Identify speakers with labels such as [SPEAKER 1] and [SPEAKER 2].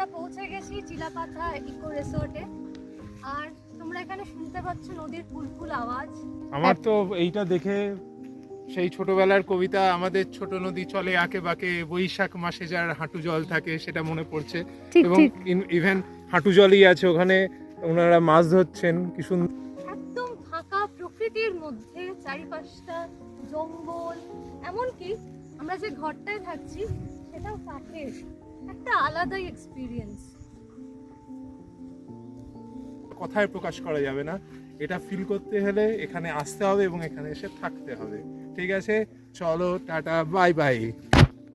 [SPEAKER 1] আমরা পৌঁছে গেছি চিলাপাথা ইকো রিসোর্টে। আর তোমরা এখানে শুনতে পাচ্ছ নদীর ফুলফুল আওয়াজ।
[SPEAKER 2] আমার তো এইটা দেখে সেই ছোটবেলার কবিতা আমাদের ছোট নদী চলে আঁকে বাঁকে, বৈশাখ মাসে যার হাঁটু জল থাকে সেটা মনে পড়ছে।
[SPEAKER 1] ঠিক
[SPEAKER 2] এবং
[SPEAKER 1] ঠিক,
[SPEAKER 2] ইভেন হাঁটু জলই আছে ওখানে, ওনারা মাছ ধরছেন, কি সুন্দর।
[SPEAKER 1] একদম ফাঁকা প্রকৃতির মধ্যে, চারিপাশটা জঙ্গল, এমনকি আমরা যে ঘরটায় থাকছি সেটাও কাঠের। একটা আলাদাই এক্সপিরিয়েন্স।
[SPEAKER 2] কথায় প্রকাশ করা যাবে না, এটা ফিল করতে হলে এখানে আসতে হবে এবং এখানে এসে থাকতে হবে। ঠিক আছে, চলো টাটা, বাই বাই।